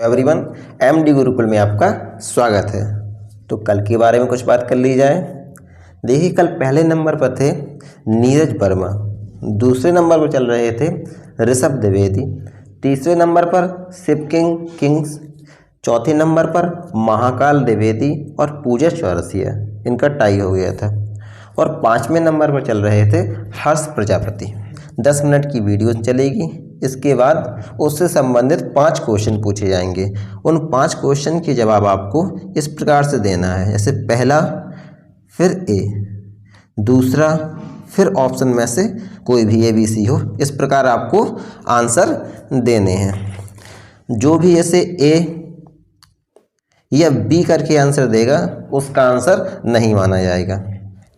Everyone, MD Gurukul में आपका स्वागत है। तो कल के बारे में कुछ बात कर ली जाए। देखिए, कल पहले नंबर पर थे नीरज वर्मा, दूसरे नंबर पर चल रहे थे ऋषभ द्विवेदी, तीसरे नंबर पर शिव किंग्स, चौथे नंबर पर महाकाल द्विवेदी और पूजा चौरसिया, इनका टाई हो गया था। और पाँचवें नंबर पर चल रहे थे हर्ष प्रजापति। 10 मिनट की वीडियो चलेगी। इसके बाद उससे संबंधित 5 क्वेश्चन पूछे जाएंगे। उन 5 क्वेश्चन के जवाब आपको इस प्रकार से देना है, जैसे पहला, फिर ए, दूसरा, फिर ऑप्शन में से कोई भी ABC हो, इस प्रकार आपको आंसर देने हैं। जो भी ऐसे ए या B करके आंसर देगा उसका आंसर नहीं माना जाएगा।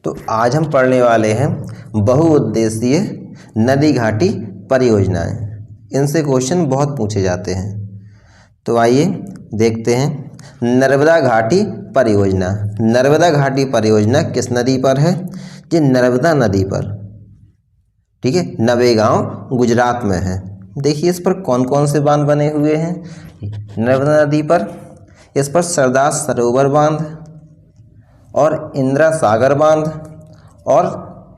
तो आज हम पढ़ने वाले हैं बहुउद्देशीय नदी घाटी परियोजनाएं। इनसे क्वेश्चन बहुत पूछे जाते हैं। तो आइए देखते हैं। नर्मदा घाटी परियोजना। नर्मदा घाटी परियोजना किस नदी पर है? ये नर्मदा नदी पर, ठीक है, नवेगांव गुजरात में है। देखिए इस पर कौन कौन से बांध बने हुए हैं। नर्मदा नदी पर इस पर सरदार सरोवर बांध और इंदिरा सागर बांध और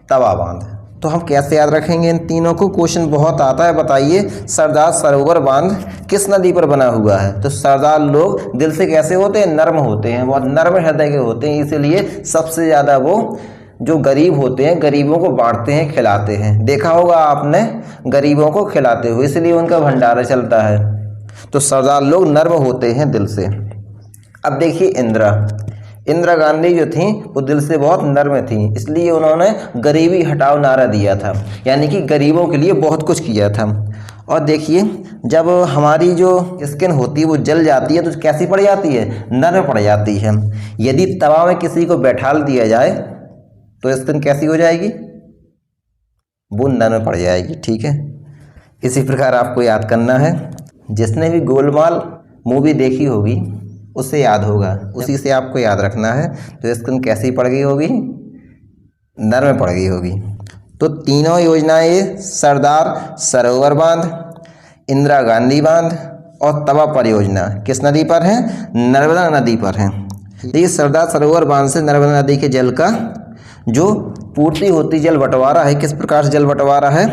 तवा बांध। तो हम कैसे याद रखेंगे इन तीनों को? क्वेश्चन बहुत आता है। बताइए, सरदार सरोवर बांध किस नदी पर बना हुआ है? तो सरदार लोग दिल से कैसे होते हैं? नर्म होते हैं, बहुत नर्म हृदय के होते हैं, इसीलिए सबसे ज़्यादा वो जो गरीब होते हैं, गरीबों को बांटते हैं, खिलाते हैं। देखा होगा आपने गरीबों को खिलाते हुए, इसलिए उनका भंडारा चलता है। तो सरदार लोग नर्म होते हैं दिल से। अब देखिए इंदिरा गांधी जो थी वो दिल से बहुत नर्म थी, इसलिए उन्होंने गरीबी हटाओ नारा दिया था, यानी कि गरीबों के लिए बहुत कुछ किया था। और देखिए, जब हमारी जो स्किन होती है वो जल जाती है तो कैसी पड़ जाती है? नर्म पड़ जाती है। यदि तवा में किसी को बैठाल दिया जाए तो स्किन कैसी हो जाएगी? वो नर्म पड़ जाएगी, ठीक है। इसी प्रकार आपको याद करना है। जिसने भी गोलमाल मूवी देखी होगी उससे याद होगा, उसी से आपको याद रखना है। तो स्किन कैसी पड़ गई होगी? नर्म पड़ गई होगी। तो तीनों योजनाएं ये सरदार सरोवर बांध, इंदिरा गांधी बांध और तवा परियोजना किस नदी पर है? नर्मदा नदी पर है। ये सरदार सरोवर बांध से नर्मदा नदी के जल का जो पूर्ति होती, जल बंटवारा है, किस प्रकार से जल बंटवारा है?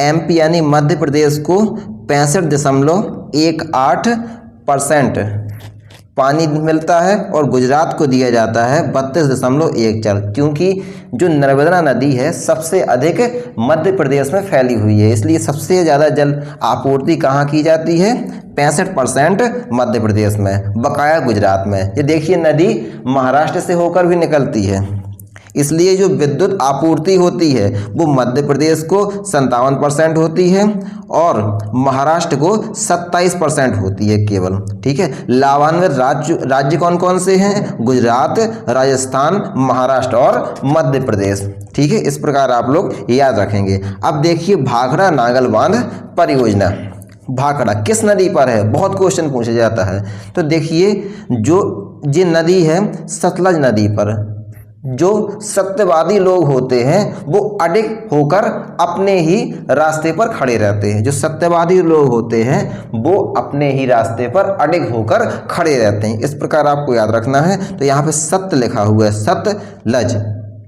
MP यानी मध्य प्रदेश को 65.18% पानी मिलता है और गुजरात को दिया जाता है 32.14। क्योंकि जो नर्मदा नदी है सबसे अधिक मध्य प्रदेश में फैली हुई है, इसलिए सबसे ज़्यादा जल आपूर्ति कहाँ की जाती है? 65% मध्य प्रदेश में, बकाया गुजरात में। ये देखिए नदी महाराष्ट्र से होकर भी निकलती है, इसलिए जो विद्युत आपूर्ति होती है वो मध्य प्रदेश को 57% होती है और महाराष्ट्र को 27% होती है केवल, ठीक है। लाभान्वित राज्य कौन कौन से हैं? गुजरात, राजस्थान, महाराष्ट्र और मध्य प्रदेश, ठीक है। इस प्रकार आप लोग याद रखेंगे। अब देखिए भाखड़ा नागल बांध परियोजना। भाखड़ा किस नदी पर है? बहुत क्वेश्चन पूछा जाता है। तो देखिए, जो ये नदी है सतलज नदी पर। जो सत्यवादी लोग होते हैं वो अडिग होकर अपने ही रास्ते पर खड़े रहते हैं। जो सत्यवादी लोग होते हैं वो अपने ही रास्ते पर अडिग होकर खड़े रहते हैं। इस प्रकार आपको याद रखना है। तो यहाँ पे सत्य लिखा हुआ है, सतलज,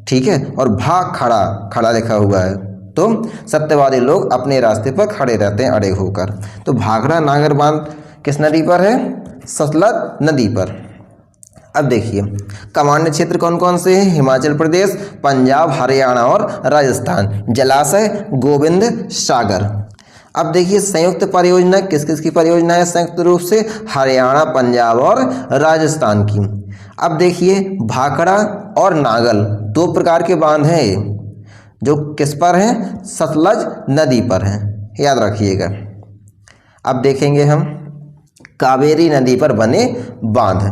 ठीक है, और भाखड़ा खड़ा लिखा हुआ है। तो सत्यवादी लोग अपने रास्ते पर खड़े रहते हैं अडिग होकर। तो भाखड़ा नागर बांध किस नदी पर है? सतलज नदी पर। अब देखिए कमांड क्षेत्र कौन कौन से हैं? हिमाचल प्रदेश, पंजाब, हरियाणा और राजस्थान। जलाशय गोविंद सागर। अब देखिए संयुक्त परियोजना किस किस की परियोजना है? संयुक्त रूप से हरियाणा, पंजाब और राजस्थान की। अब देखिए भाखड़ा और नागल 2 प्रकार के बांध हैं जो किस पर हैं? सतलज नदी पर हैं, याद रखिएगा। अब देखेंगे हम कावेरी नदी पर बने बांध।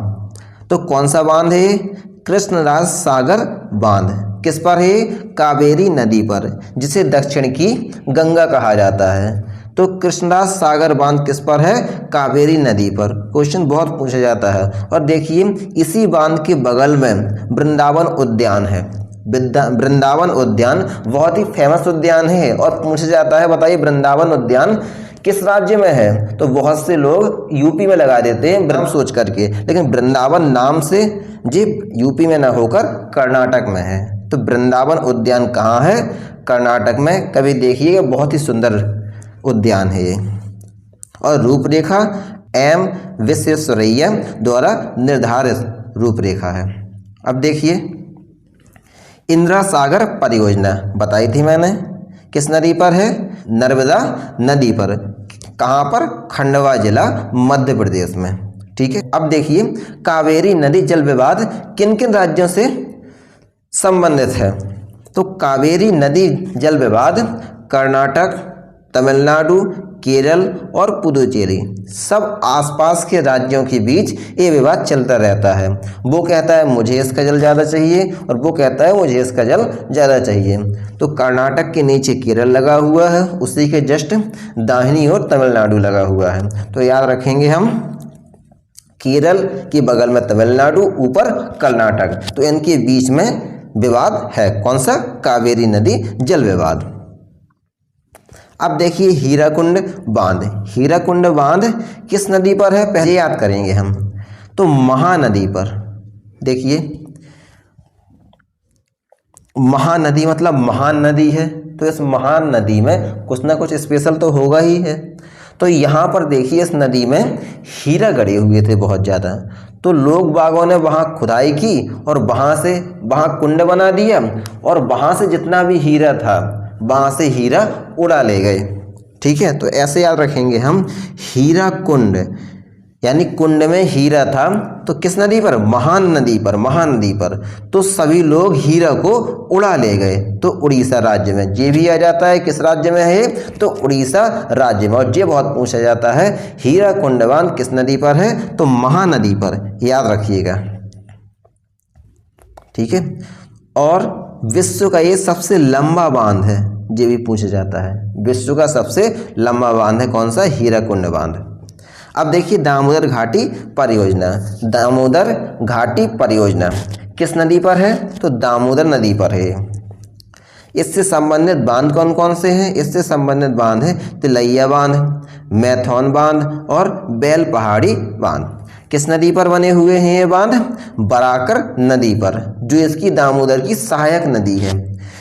तो कौन सा बांध है? कृष्णराज सागर बांध किस पर है? कावेरी नदी पर, जिसे दक्षिण की गंगा कहा जाता है। तो कृष्णराज सागर बांध किस पर है? कावेरी नदी पर। क्वेश्चन बहुत पूछा जाता है। और देखिए इसी बांध के बगल में वृंदावन उद्यान है। वृंदावन उद्यान बहुत ही फेमस उद्यान है और पूछा जाता है, बताइए वृंदावन उद्यान किस राज्य में है, तो बहुत से लोग यूपी में लगा देते हैं नाम सोच करके, लेकिन वृंदावन नाम से जी यूपी में ना होकर कर्नाटक में है। तो वृंदावन उद्यान कहाँ है, कर्नाटक में। कभी देखिएगा, बहुत ही सुंदर उद्यान है ये। और रूपरेखा एम विश्वेश्वरैया द्वारा निर्धारित रूपरेखा है। अब देखिए, इंदिरा सागर परियोजना बताई थी मैंने, किस नदी पर है, नर्मदा नदी पर। कहाँ पर, खंडवा जिला मध्य प्रदेश में। ठीक है। अब देखिए, कावेरी नदी जल विवाद किन किन राज्यों से संबंधित है, तो कावेरी नदी जल विवाद कर्नाटक, तमिलनाडु, केरल और पुदुचेरी, सब आसपास के राज्यों के बीच ये विवाद चलता रहता है। वो कहता है मुझे इसका जल ज़्यादा चाहिए और वो कहता है मुझे इसका जल ज़्यादा चाहिए। तो कर्नाटक के नीचे केरल लगा हुआ है, उसी के जस्ट दाहिनी ओर तमिलनाडु लगा हुआ है। तो याद रखेंगे हम, केरल के बगल में तमिलनाडु, ऊपर कर्नाटक, तो इनके बीच में विवाद है। कौन सा, कावेरी नदी जल विवाद। अब देखिए, हीराकुंड बांध। हीराकुंड बांध किस नदी पर है, पहले याद करेंगे हम, तो महानदी पर। देखिए, महानदी मतलब महान नदी है, तो इस महान नदी में कुछ ना कुछ स्पेशल तो होगा ही है। तो यहाँ पर देखिए, इस नदी में हीरा गड़े हुए थे बहुत ज़्यादा, तो लोग बागों ने वहाँ खुदाई की और वहाँ कुंड बना दिया, और वहाँ से जितना भी हीरा था वहाँ से हीरा उड़ा ले गए। ठीक है। तो ऐसे याद रखेंगे हम, हीरा कुंड यानी कुंड में हीरा था, तो किस नदी पर, महान नदी पर, महानदी पर। तो सभी लोग हीरा को उड़ा ले गए, तो उड़ीसा राज्य में। ये भी आ जाता है किस राज्य में है, तो उड़ीसा राज्य में। और ये बहुत पूछा जाता है, हीरा कुंड बांध किस नदी पर है, तो महानदी पर, याद रखिएगा। ठीक है। और विश्व का ये सबसे लंबा बांध है, ये भी पूछा जाता है। विश्व का सबसे लंबा बांध है कौन सा, हीराकुंड बांध। अब देखिए, दामोदर घाटी परियोजना। दामोदर घाटी परियोजना किस नदी पर है, तो दामोदर नदी पर है। इससे संबंधित बांध कौन कौन से हैं, इससे संबंधित बांध है तिलैया बांध, मैथौन बांध और बेल पहाड़ी बांध। किस नदी पर बने हुए हैं ये बांध, बराकर नदी पर, जो इसकी दामोदर की सहायक नदी है।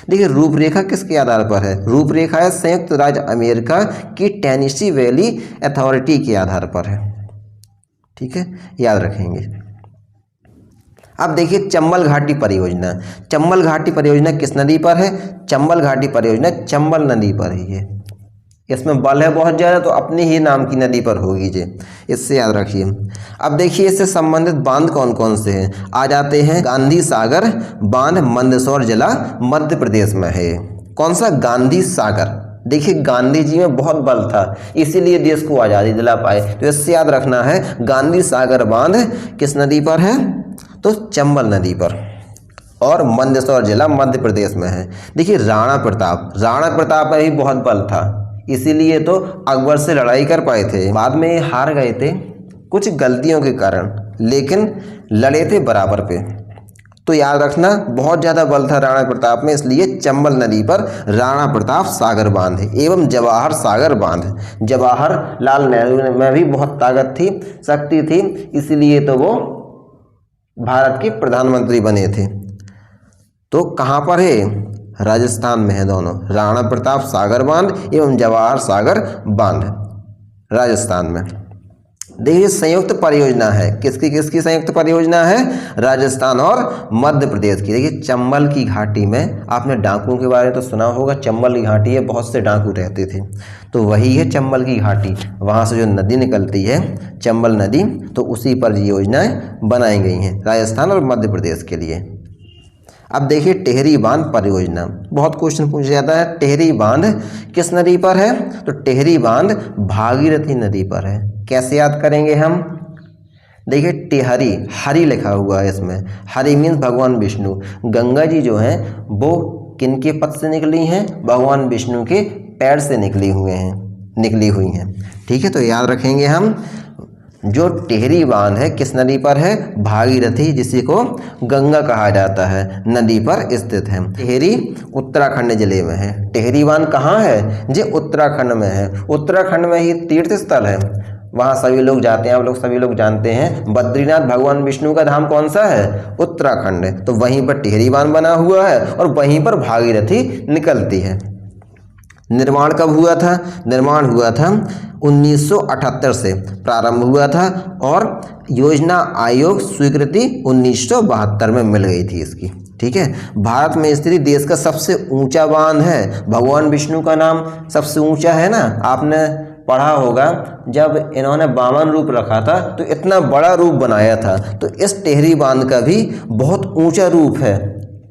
देखिए, रूपरेखा किसके आधार पर है, रूपरेखा है संयुक्त राज्य अमेरिका की टेनेसी वैली अथॉरिटी के आधार पर है। ठीक है, याद रखेंगे। अब देखिए, चंबल घाटी परियोजना। चंबल घाटी परियोजना किस नदी पर है, चंबल घाटी परियोजना चंबल नदी पर ही है। इसमें बल है बहुत ज़्यादा, तो अपने ही नाम की नदी पर होगी जे, इससे याद रखिए। अब देखिए, इससे संबंधित बांध कौन कौन से हैं, आ जाते हैं गांधी सागर बांध, मंदसौर जिला मध्य प्रदेश में है। कौन सा, गांधी सागर। देखिए, गांधी जी में बहुत बल था, इसीलिए देश को आज़ादी दिला पाए, तो इससे याद रखना है, गांधी सागर बांध किस नदी पर है, तो चंबल नदी पर, और मंदसौर जिला मध्य प्रदेश में है। देखिए, राणा प्रताप में भी बहुत बल था, इसीलिए तो अकबर से लड़ाई कर पाए थे। बाद में ये हार गए थे कुछ गलतियों के कारण, लेकिन लड़े थे बराबर पे। तो याद रखना, बहुत ज़्यादा बल था राणा प्रताप में, इसलिए चंबल नदी पर राणा प्रताप सागर बांध है। एवं जवाहर सागर बांध, जवाहरलाल नेहरू में भी बहुत ताकत थी, शक्ति थी, इसीलिए तो वो भारत के प्रधानमंत्री बने थे। तो कहाँ पर है, राजस्थान में है दोनों, राणा प्रताप सागर बांध एवं जवाहर सागर बांध राजस्थान में। देखिए, संयुक्त परियोजना है, किसकी संयुक्त परियोजना है, राजस्थान और मध्य प्रदेश की। देखिए, चंबल की घाटी में आपने डाकुओं के बारे में तो सुना होगा, चंबल की घाटी है, बहुत से डाकू रहते थे, तो वही है चंबल की घाटी। वहाँ से जो नदी निकलती है चंबल नदी, तो उसी पर ये योजनाएँ बनाई गई हैं राजस्थान और मध्य प्रदेश के लिए। अब देखिए, टेहरी बांध परियोजना, बहुत क्वेश्चन पूछा जाता है। टेहरी बांध किस नदी पर है, तो टेहरी बांध भागीरथी नदी पर है। कैसे याद करेंगे हम, देखिए, टेहरी, हरि लिखा हुआ है इसमें, हरि मीन्स भगवान विष्णु। गंगा जी जो हैं वो किनके पद से निकली हैं, भगवान विष्णु के पैर से निकली हुई हैं। ठीक है, तो याद रखेंगे हम, जो टिहरी बांध है किस नदी पर है? भागीरथी, जिसी को गंगा कहा जाता है, नदी पर स्थित है। टिहरी उत्तराखंड जिले में है। टिहरी बांध कहाँ है? जी उत्तराखंड में है। उत्तराखंड में ही तीर्थ स्थल है, वहाँ सभी लोग जाते हैं। आप लोग सभी लोग जानते हैं बद्रीनाथ भगवान विष्णु का धाम कौन सा है? उत्तराखंड है। तो वहीं पर टिहरी बांध बना हुआ है और वहीं पर भागीरथी निकलती है। निर्माण कब हुआ था? निर्माण हुआ था 1978 से प्रारंभ हुआ था और योजना आयोग स्वीकृति 1972 में मिल गई थी इसकी। ठीक है, भारत में स्थित देश का सबसे ऊंचा बांध है। भगवान विष्णु का नाम सबसे ऊंचा है ना, आपने पढ़ा होगा जब इन्होंने वामन रूप रखा था तो इतना बड़ा रूप बनाया था। तो इस टिहरी बांध का भी बहुत ऊंचा रूप है।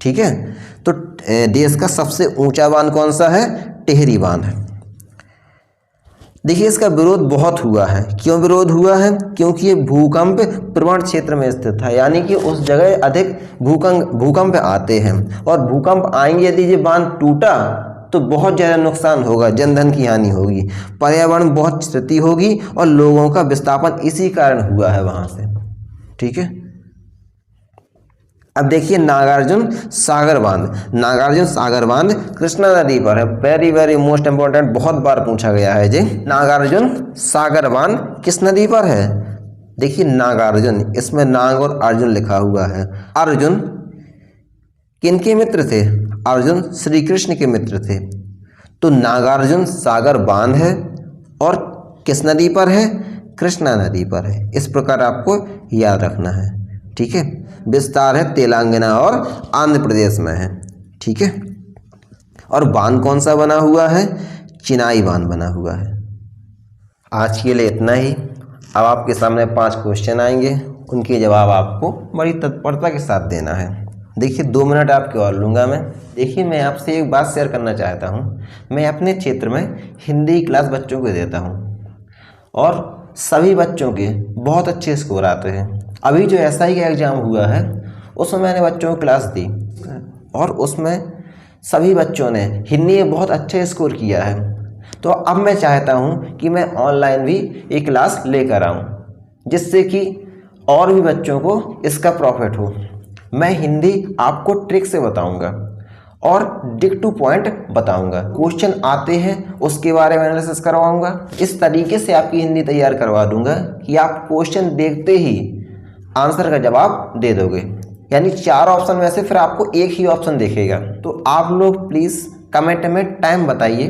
ठीक है, तो देश का सबसे ऊंचा बांध कौन सा है? टिहरी बांध। देखिए इसका विरोध बहुत हुआ है। क्यों विरोध हुआ है? क्योंकि ये भूकंप प्रवण क्षेत्र में स्थित है, यानी कि उस जगह अधिक भूकंप आते हैं और भूकंप आएंगे यदि ये बांध टूटा तो बहुत ज़्यादा नुकसान होगा, जनधन की हानि होगी, पर्यावरण बहुत क्षति होगी और लोगों का विस्थापन इसी कारण हुआ है वहाँ से। ठीक है, अब देखिए नागार्जुन सागर बांध। नागार्जुन सागर बांध कृष्णा नदी पर है। वेरी वेरी मोस्ट इंपॉर्टेंट, बहुत बार पूछा गया है जी। नागार्जुन सागर बांध किस नदी पर है? देखिए नागार्जुन, इसमें नाग और अर्जुन लिखा हुआ है। अर्जुन किनके मित्र थे? अर्जुन श्री कृष्ण के मित्र थे। तो नागार्जुन सागर बांध है और किस नदी पर है? कृष्णा नदी पर है। इस प्रकार आपको याद रखना है। ठीक है, विस्तार है तेलंगाना और आंध्र प्रदेश में है। ठीक है, और बांध कौन सा बना हुआ है? चिनाई बांध बना हुआ है। आज के लिए इतना ही। अब आपके सामने 5 क्वेश्चन आएंगे, उनके जवाब आपको बड़ी तत्परता के साथ देना है। देखिए 2 मिनट आपके और लूँगा मैं। देखिए मैं आपसे एक बात शेयर करना चाहता हूँ। मैं अपने क्षेत्र में हिंदी क्लास बच्चों को देता हूँ और सभी बच्चों के बहुत अच्छे स्कोर आते हैं। अभी जो SI का एग्ज़ाम हुआ है उसमें मैंने बच्चों को क्लास दी और उसमें सभी बच्चों ने हिंदी में बहुत अच्छे स्कोर किया है। तो अब मैं चाहता हूँ कि मैं ऑनलाइन भी एक क्लास लेकर आऊँ जिससे कि और भी बच्चों को इसका प्रॉफिट हो। मैं हिंदी आपको ट्रिक से बताऊँगा और डिक टू पॉइंट बताऊंगा। क्वेश्चन आते हैं उसके बारे में एनालिसिस करवाऊंगा। इस तरीके से आपकी हिंदी तैयार करवा दूंगा कि आप क्वेश्चन देखते ही आंसर का जवाब दे दोगे। यानी 4 ऑप्शन में से फिर आपको एक ही ऑप्शन दिखेगा। तो आप लोग प्लीज़ कमेंट में टाइम बताइए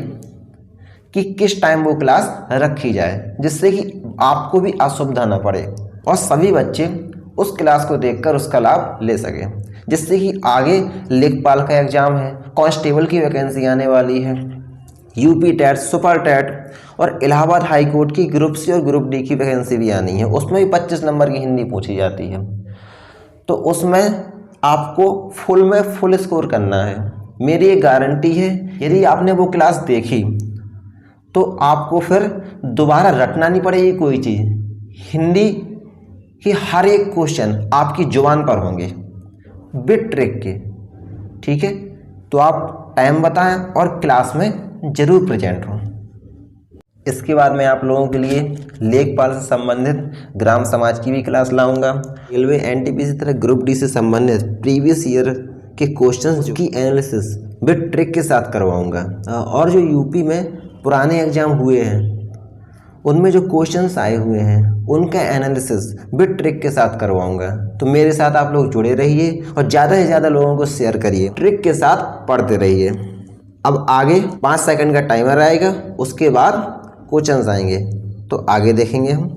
कि किस टाइम वो क्लास रखी जाए जिससे कि आपको भी असुविधा ना पड़े और सभी बच्चे उस क्लास को देखकर उसका लाभ ले सकें, जिससे कि आगे लेखपाल का एग्ज़ाम है, कांस्टेबल की वैकेंसी आने वाली है, यूपी टेट, सुपर टेट और इलाहाबाद हाई कोर्ट की ग्रुप सी और ग्रुप डी की वैकेंसी भी आनी है। उसमें भी 25 नंबर की हिंदी पूछी जाती है। तो उसमें आपको फुल में फुल स्कोर करना है। मेरी ये गारंटी है, यदि आपने वो क्लास देखी तो आपको फिर दोबारा रटना नहीं पड़ेगी कोई चीज़। हिंदी कि हर एक क्वेश्चन आपकी जुबान पर होंगे बिट ट्रिक के। ठीक है, तो आप टाइम बताएं और क्लास में ज़रूर प्रेजेंट हों। इसके बाद मैं आप लोगों के लिए लेखपाल से संबंधित ग्राम समाज की भी क्लास लाऊंगा। रेलवे NTPC तरह ग्रुप डी से संबंधित प्रीवियस ईयर के क्वेश्चंस की एनालिसिस बिट ट्रिक के साथ करवाऊंगा। और जो यूपी में पुराने एग्जाम हुए हैं उनमें जो क्वेश्चंस आए हुए हैं उनका एनालिसिस बिट ट्रिक के साथ करवाऊंगा। तो मेरे साथ आप लोग जुड़े रहिए और ज़्यादा से ज़्यादा लोगों को शेयर करिए, ट्रिक के साथ पढ़ते रहिए। अब आगे 5 सेकंड का टाइमर आएगा, उसके बाद क्वेश्चंस आएंगे तो आगे देखेंगे हम।